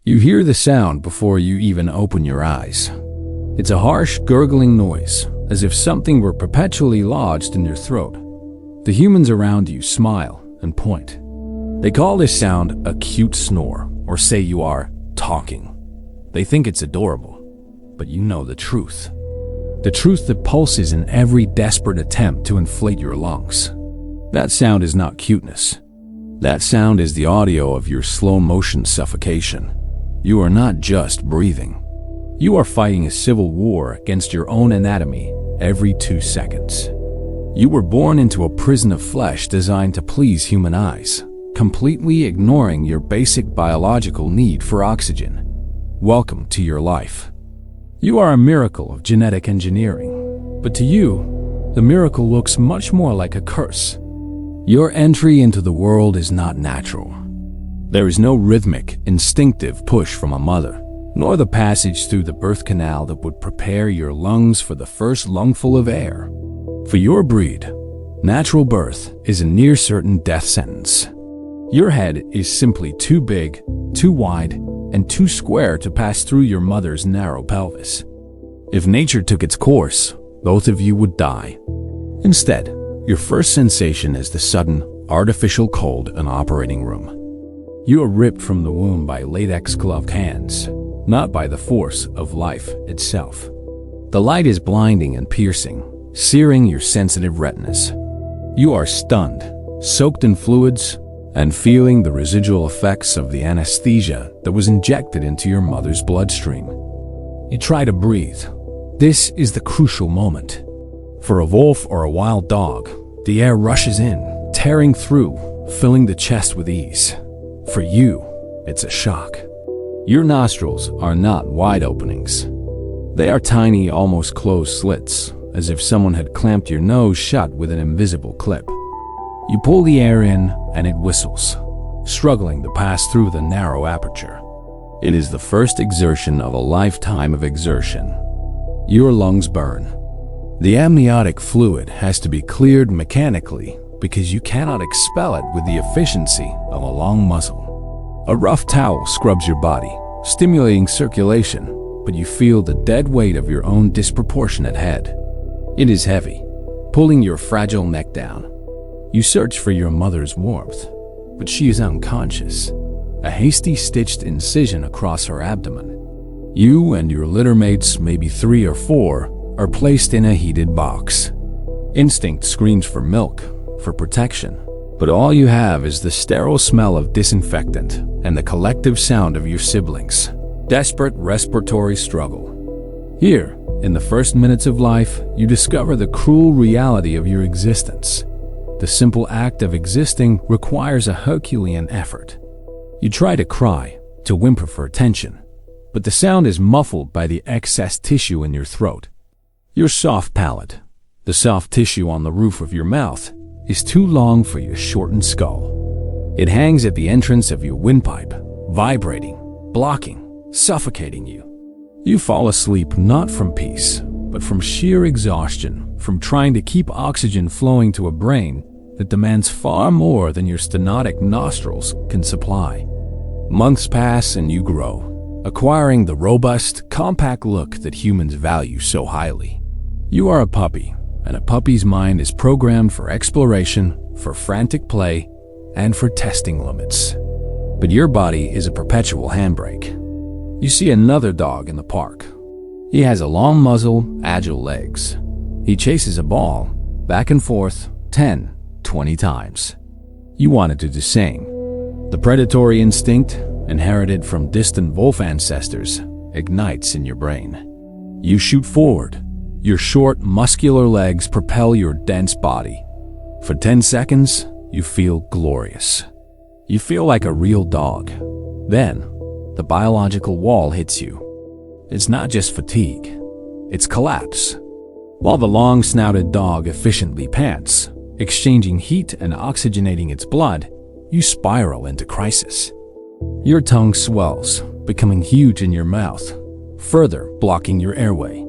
You hear the sound before you even open your eyes. It's a harsh, gurgling noise, as if something were perpetually lodged in your throat. The humans around you smile and point. They call this sound a cute snore, or say you are talking. They think it's adorable, but you know the truth. The truth that pulses in every desperate attempt to inflate your lungs. That sound is not cuteness. That sound is the audio of your slow-motion suffocation. You are not just breathing. You are fighting a civil war against your own anatomy every 2 seconds. You were born into a prison of flesh designed to please human eyes, completely ignoring your basic biological need for oxygen. Welcome to your life. You are a miracle of genetic engineering, but to you, the miracle looks much more like a curse. Your entry into the world is not natural. There is no rhythmic, instinctive push from a mother, nor the passage through the birth canal that would prepare your lungs for the first lungful of air. For your breed, natural birth is a near-certain death sentence. Your head is simply too big, too wide, and too square to pass through your mother's narrow pelvis. If nature took its course, both of you would die. Instead, your first sensation is the sudden, artificial cold in an operating room. You are ripped from the womb by latex-gloved hands, not by the force of life itself. The light is blinding and piercing, searing your sensitive retinas. You are stunned, soaked in fluids, and feeling the residual effects of the anesthesia that was injected into your mother's bloodstream. You try to breathe. This is the crucial moment. For a wolf or a wild dog, the air rushes in, tearing through, filling the chest with ease. For you, it's a shock. Your nostrils are not wide openings. They are tiny, almost closed slits, as if someone had clamped your nose shut with an invisible clip. You pull the air in and it whistles, struggling to pass through the narrow aperture. It is the first exertion of a lifetime of exertion. Your lungs burn. The amniotic fluid has to be cleared mechanically because you cannot expel it with the efficiency of a long muzzle. A rough towel scrubs your body, stimulating circulation, but you feel the dead weight of your own disproportionate head. It is heavy, pulling your fragile neck down. You search for your mother's warmth, but she is unconscious. A hasty stitched incision across her abdomen. You and your littermates, maybe 3 or 4, are placed in a heated box. Instinct screams for milk, for protection, but all you have is the sterile smell of disinfectant and the collective sound of your siblings' desperate respiratory struggle. Here, in the first minutes of life, you discover the cruel reality of your existence. The simple act of existing requires a Herculean effort. You try to cry, to whimper for attention, but the sound is muffled by the excess tissue in your throat. Your soft palate, the soft tissue on the roof of your mouth, is too long for your shortened skull. It hangs at the entrance of your windpipe, vibrating, blocking, suffocating you. You fall asleep not from peace, but from sheer exhaustion, from trying to keep oxygen flowing to a brain that demands far more than your stenotic nostrils can supply. Months pass and you grow, acquiring the robust, compact look that humans value so highly. You are a puppy, and a puppy's mind is programmed for exploration, for frantic play, and for testing limits. But your body is a perpetual handbrake. You see another dog in the park. He has a long muzzle, agile legs. He chases a ball, back and forth, 10, 20 times. You want to do the same. The predatory instinct, inherited from distant wolf ancestors, ignites in your brain. You shoot forward. Your short, muscular legs propel your dense body. For 10 seconds, you feel glorious. You feel like a real dog. Then, the biological wall hits you. It's not just fatigue, it's collapse. While the long-snouted dog efficiently pants, exchanging heat and oxygenating its blood, you spiral into crisis. Your tongue swells, becoming huge in your mouth, further blocking your airway.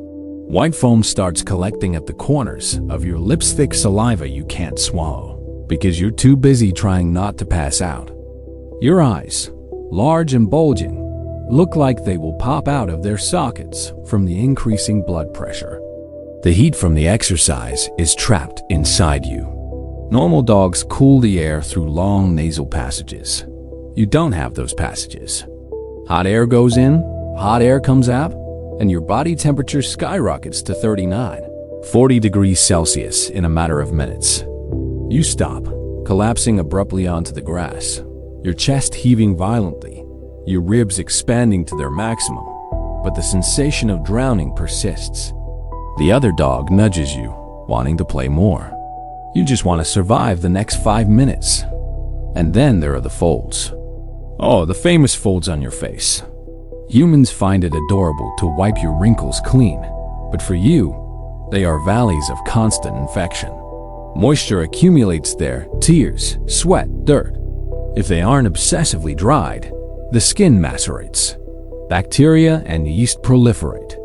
White foam starts collecting at the corners of your lips, thick saliva you can't swallow, because you're too busy trying not to pass out. Your eyes, large and bulging, look like they will pop out of their sockets from the increasing blood pressure. The heat from the exercise is trapped inside you. Normal dogs cool the air through long nasal passages. You don't have those passages. Hot air goes in, hot air comes out, and your body temperature skyrockets to 39, 40 degrees Celsius in a matter of minutes. You stop, collapsing abruptly onto the grass, your chest heaving violently, your ribs expanding to their maximum, but the sensation of drowning persists. The other dog nudges you, wanting to play more. You just want to survive the next 5 minutes. And then there are the folds. Oh, the famous folds on your face. Humans find it adorable to wipe your wrinkles clean, but for you, they are valleys of constant infection. Moisture accumulates there, tears, sweat, dirt. If they aren't obsessively dried, the skin macerates. Bacteria and yeast proliferate.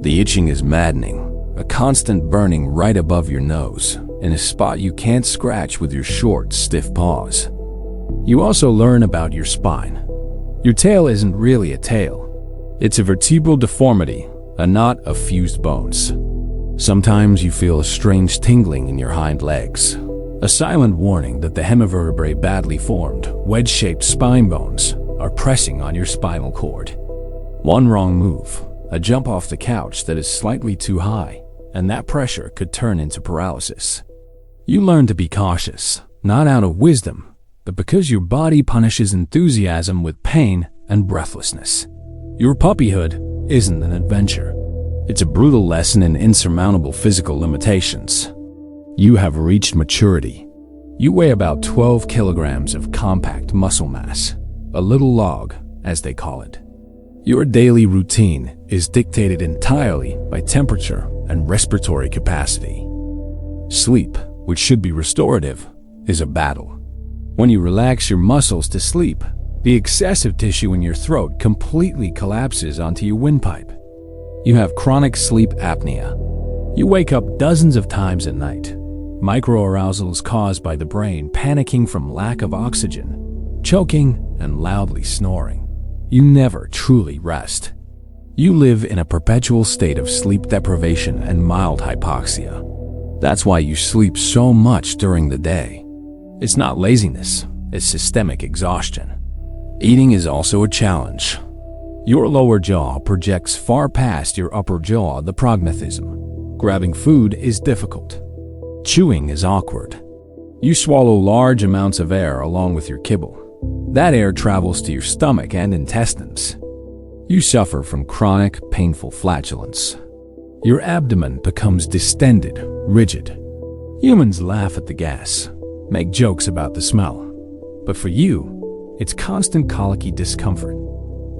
The itching is maddening, a constant burning right above your nose, in a spot you can't scratch with your short, stiff paws. You also learn about your spine. Your tail isn't really a tail. It's a vertebral deformity, a knot of fused bones. Sometimes you feel a strange tingling in your hind legs, a silent warning that the hemivertebrae badly formed, wedge-shaped spine bones are pressing on your spinal cord. One wrong move, a jump off the couch that is slightly too high, and that pressure could turn into paralysis. You learn to be cautious, not out of wisdom, but because your body punishes enthusiasm with pain and breathlessness. Your puppyhood isn't an adventure. It's a brutal lesson in insurmountable physical limitations. You have reached maturity. You weigh about 12 kilograms of compact muscle mass, a little log, as they call it. Your daily routine is dictated entirely by temperature and respiratory capacity. Sleep, which should be restorative, is a battle. When you relax your muscles to sleep, the excessive tissue in your throat completely collapses onto your windpipe. You have chronic sleep apnea. You wake up dozens of times at night. Microarousals caused by the brain panicking from lack of oxygen, choking, and loudly snoring. You never truly rest. You live in a perpetual state of sleep deprivation and mild hypoxia. That's why you sleep so much during the day. It's not laziness, it's systemic exhaustion. Eating is also a challenge. Your lower jaw projects far past your upper jaw, the prognathism. Grabbing food is difficult. Chewing is awkward. You swallow large amounts of air along with your kibble. That air travels to your stomach and intestines. You suffer from chronic, painful flatulence. Your abdomen becomes distended, rigid. Humans laugh at the gas, make jokes about the smell. But for you, it's constant colicky discomfort,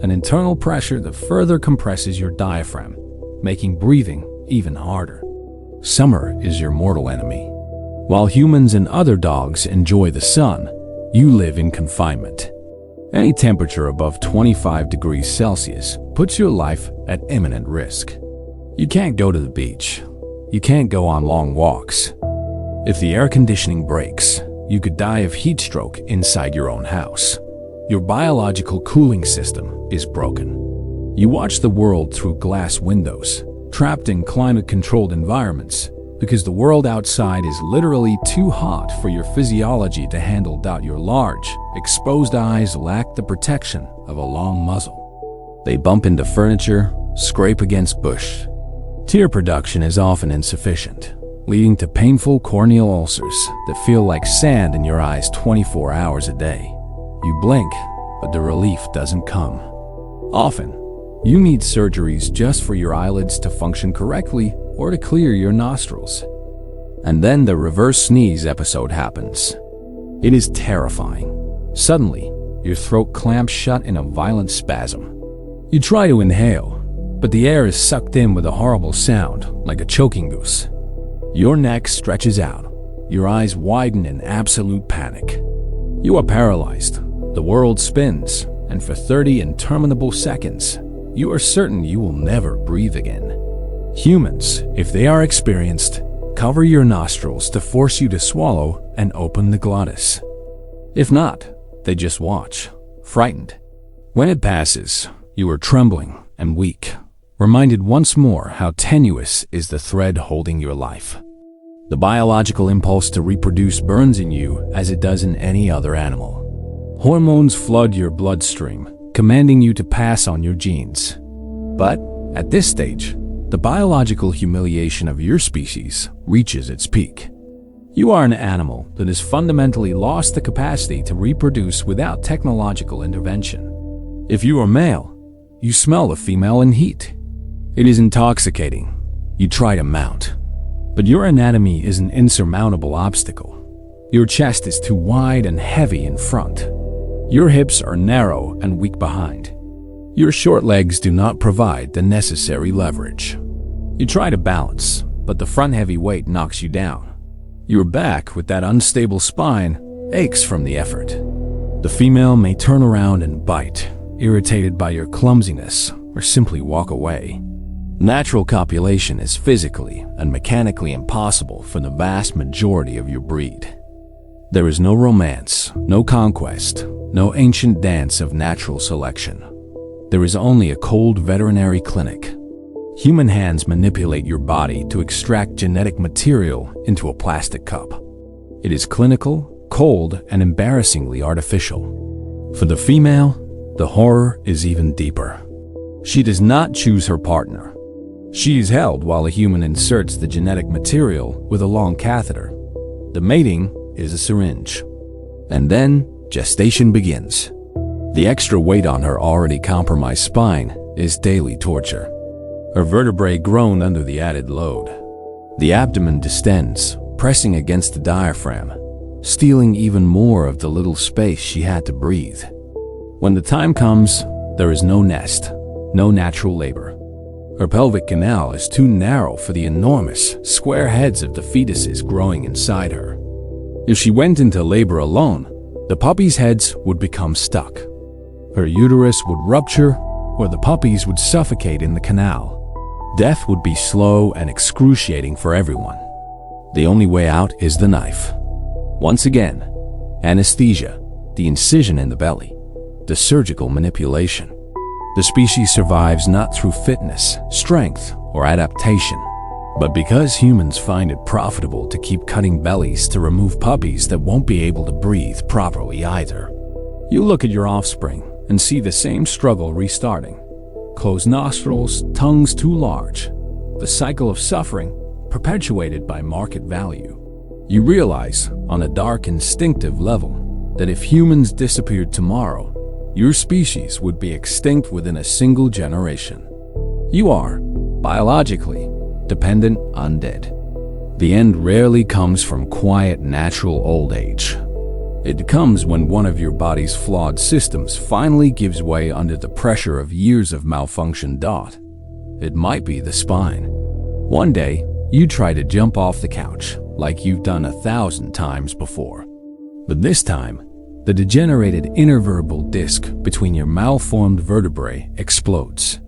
an internal pressure that further compresses your diaphragm, making breathing even harder. Summer is your mortal enemy. While humans and other dogs enjoy the sun, you live in confinement. Any temperature above 25 degrees Celsius puts your life at imminent risk. You can't go to the beach. You can't go on long walks. If the air conditioning breaks, you could die of heat stroke inside your own house. Your biological cooling system is broken. You watch the world through glass windows, trapped in climate-controlled environments, because the world outside is literally too hot for your physiology to handle. Your large, exposed eyes lack the protection of a long muzzle. They bump into furniture, scrape against bush. Tear production is often insufficient, leading to painful corneal ulcers that feel like sand in your eyes 24 hours a day. You blink, but the relief doesn't come. Often, you need surgeries just for your eyelids to function correctly or to clear your nostrils. And then the reverse sneeze episode happens. It is terrifying. Suddenly, your throat clamps shut in a violent spasm. You try to inhale, but the air is sucked in with a horrible sound, like a choking goose. Your neck stretches out. Your eyes widen in absolute panic. You are paralyzed. The world spins, and for 30 interminable seconds, you are certain you will never breathe again. Humans, if they are experienced, cover your nostrils to force you to swallow and open the glottis. If not, they just watch, frightened. When it passes, You are trembling and weak, reminded once more how tenuous is the thread holding your life. The biological impulse to reproduce burns in you as it does in any other animal. Hormones flood your bloodstream, commanding you to pass on your genes. But at this stage, the biological humiliation of your species reaches its peak. You are an animal that has fundamentally lost the capacity to reproduce without technological intervention. If you are male, you smell the female in heat. It is intoxicating. You try to mount. But your anatomy is an insurmountable obstacle. Your chest is too wide and heavy in front. Your hips are narrow and weak behind. Your short legs do not provide the necessary leverage. You try to balance, but the front heavy weight knocks you down. Your back, with that unstable spine, aches from the effort. The female may turn around and bite, irritated by your clumsiness, or simply walk away. Natural copulation is physically and mechanically impossible for the vast majority of your breed. There is no romance, no conquest, no ancient dance of natural selection. There is only a cold veterinary clinic. Human hands manipulate your body to extract genetic material into a plastic cup. It is clinical, cold, and embarrassingly artificial. For the female, the horror is even deeper. She does not choose her partner. She is held while a human inserts the genetic material with a long catheter. The mating is a syringe. And then gestation begins. The extra weight on her already compromised spine is daily torture. Her vertebrae groan under the added load. The abdomen distends, pressing against the diaphragm, stealing even more of the little space she had to breathe. When the time comes, there is no nest, no natural labor. Her pelvic canal is too narrow for the enormous, square heads of the fetuses growing inside her. If she went into labor alone, the puppies' heads would become stuck. Her uterus would rupture, or the puppies would suffocate in the canal. Death would be slow and excruciating for everyone. The only way out is the knife. Once again, anesthesia, the incision in the belly, the surgical manipulation. The species survives not through fitness, strength, or adaptation, but because humans find it profitable to keep cutting bellies to remove puppies that won't be able to breathe properly either. You look at your offspring and see the same struggle restarting. Closed nostrils, tongues too large. The cycle of suffering perpetuated by market value. You realize, on a dark instinctive level, that if humans disappeared tomorrow, your species would be extinct within a single generation. You are, biologically, dependent undead. The end rarely comes from quiet, natural old age. It comes when one of your body's flawed systems finally gives way under the pressure of years of malfunction. It might be the spine. One day, you try to jump off the couch, like you've done 1,000 times before. But this time, the degenerated intervertebral disc between your malformed vertebrae explodes.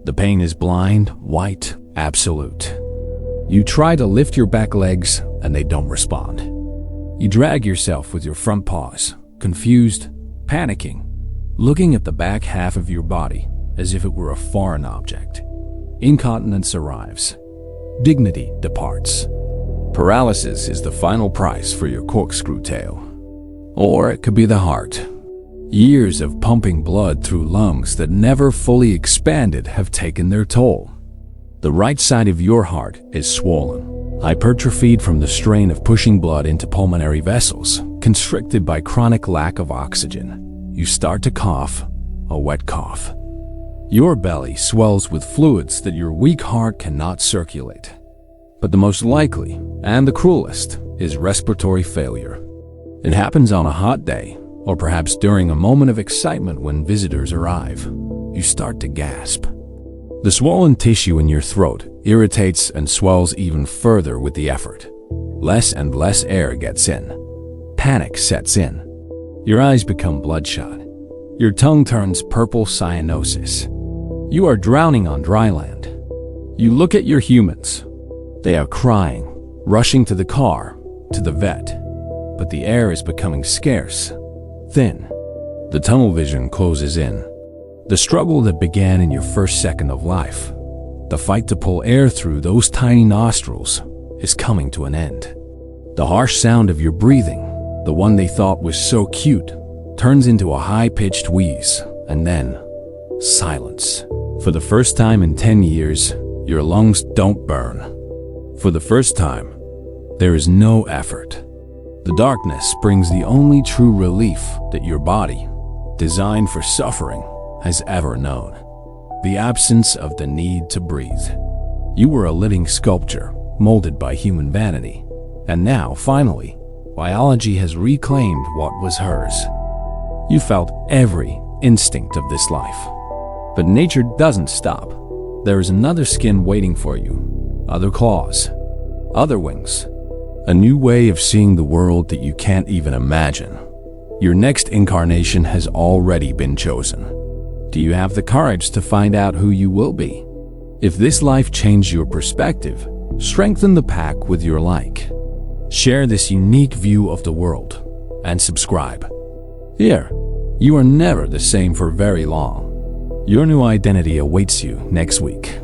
The pain is blind, white, absolute. You try to lift your back legs, and they don't respond. You drag yourself with your front paws, confused, panicking, looking at the back half of your body as if it were a foreign object. Incontinence arrives. Dignity departs. Paralysis is the final price for your corkscrew tail. Or it could be the heart. Years of pumping blood through lungs that never fully expanded have taken their toll. The right side of your heart is swollen, hypertrophied from the strain of pushing blood into pulmonary vessels, constricted by chronic lack of oxygen. You start to cough, a wet cough. Your belly swells with fluids that your weak heart cannot circulate. But the most likely, and the cruelest, is respiratory failure. It happens on a hot day, or perhaps during a moment of excitement when visitors arrive. You start to gasp. The swollen tissue in your throat irritates and swells even further with the effort. Less and less air gets in. Panic sets in. Your eyes become bloodshot. Your tongue turns purple cyanosis. You are drowning on dry land. You look at your humans. They are crying, rushing to the car, to the vet. But the air is becoming scarce, thin. The tunnel vision closes in. The struggle that began in your first second of life, the fight to pull air through those tiny nostrils, is coming to an end. The harsh sound of your breathing, the one they thought was so cute, turns into a high-pitched wheeze, and then silence. For the first time in 10 years, your lungs don't burn. For the first time, there is no effort. The darkness brings the only true relief that your body, designed for suffering, has ever known. The absence of the need to breathe. You were a living sculpture, molded by human vanity. And now, finally, biology has reclaimed what was hers. You felt every instinct of this life. But nature doesn't stop. There is another skin waiting for you. Other claws. Other wings. A new way of seeing the world that you can't even imagine. Your next incarnation has already been chosen. Do you have the courage to find out who you will be? If this life changed your perspective, strengthen the pack with your like. Share this unique view of the world, and subscribe. Here, you are never the same for very long. Your new identity awaits you next week.